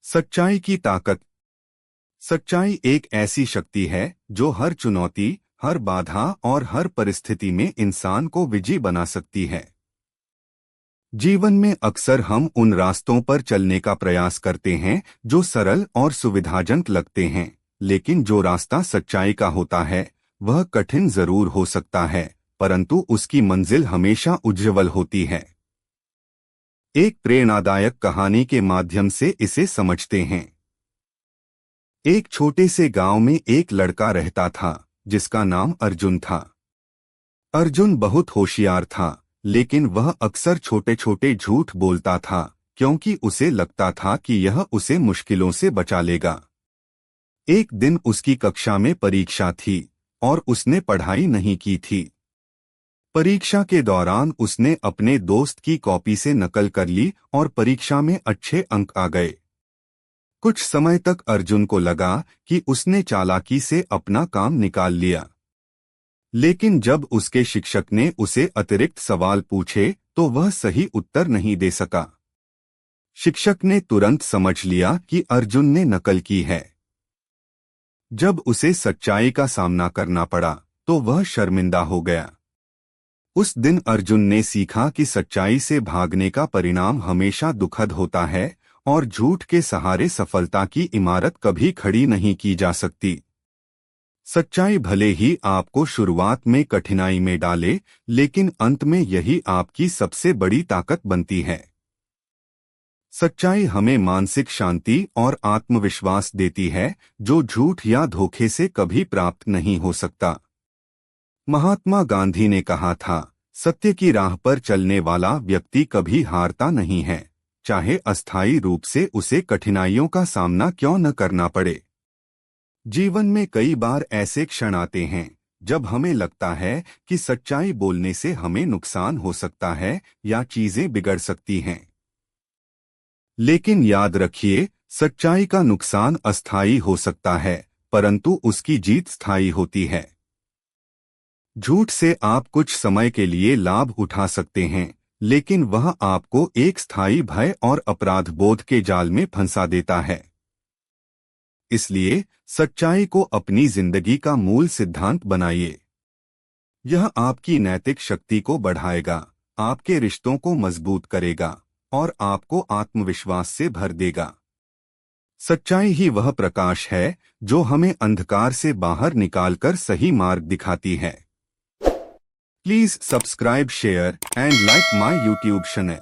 सच्चाई की ताकत। सच्चाई एक ऐसी शक्ति है जो हर चुनौती, हर बाधा और हर परिस्थिति में इंसान को विजयी बना सकती है। जीवन में अक्सर हम उन रास्तों पर चलने का प्रयास करते हैं जो सरल और सुविधाजनक लगते हैं, लेकिन जो रास्ता सच्चाई का होता है वह कठिन जरूर हो सकता है, परंतु उसकी मंजिल हमेशा उज्ज्वल होती है। एक प्रेरणादायक कहानी के माध्यम से इसे समझते हैं। एक छोटे से गांव में एक लड़का रहता था जिसका नाम अर्जुन था। अर्जुन बहुत होशियार था, लेकिन वह अक्सर छोटे छोटे झूठ बोलता था क्योंकि उसे लगता था कि यह उसे मुश्किलों से बचा लेगा। एक दिन उसकी कक्षा में परीक्षा थी और उसने पढ़ाई नहीं की थी। परीक्षा के दौरान उसने अपने दोस्त की कॉपी से नकल कर ली और परीक्षा में अच्छे अंक आ गए। कुछ समय तक अर्जुन को लगा कि उसने चालाकी से अपना काम निकाल लिया, लेकिन जब उसके शिक्षक ने उसे अतिरिक्त सवाल पूछे तो वह सही उत्तर नहीं दे सका। शिक्षक ने तुरंत समझ लिया कि अर्जुन ने नकल की है। जब उसे सच्चाई का सामना करना पड़ा तो वह शर्मिंदा हो गया। उस दिन अर्जुन ने सीखा कि सच्चाई से भागने का परिणाम हमेशा दुखद होता है और झूठ के सहारे सफलता की इमारत कभी खड़ी नहीं की जा सकती। सच्चाई भले ही आपको शुरुआत में कठिनाई में डाले, लेकिन अंत में यही आपकी सबसे बड़ी ताकत बनती है। सच्चाई हमें मानसिक शांति और आत्मविश्वास देती है जो झूठ या धोखे से कभी प्राप्त नहीं हो सकता। महात्मा गांधी ने कहा था, सत्य की राह पर चलने वाला व्यक्ति कभी हारता नहीं है, चाहे अस्थायी रूप से उसे कठिनाइयों का सामना क्यों न करना पड़े। जीवन में कई बार ऐसे क्षण आते हैं जब हमें लगता है कि सच्चाई बोलने से हमें नुकसान हो सकता है या चीजें बिगड़ सकती हैं। लेकिन याद रखिए, सच्चाई का नुकसान अस्थायी हो सकता है, परंतु उसकी जीत स्थायी होती है। झूठ से आप कुछ समय के लिए लाभ उठा सकते हैं, लेकिन वह आपको एक स्थायी भय और अपराध बोध के जाल में फंसा देता है। इसलिए सच्चाई को अपनी जिंदगी का मूल सिद्धांत बनाइए। यह आपकी नैतिक शक्ति को बढ़ाएगा, आपके रिश्तों को मजबूत करेगा और आपको आत्मविश्वास से भर देगा। सच्चाई ही वह प्रकाश है जो हमें अंधकार से बाहर निकालकर सही मार्ग दिखाती है। Please subscribe, share and like my YouTube channel.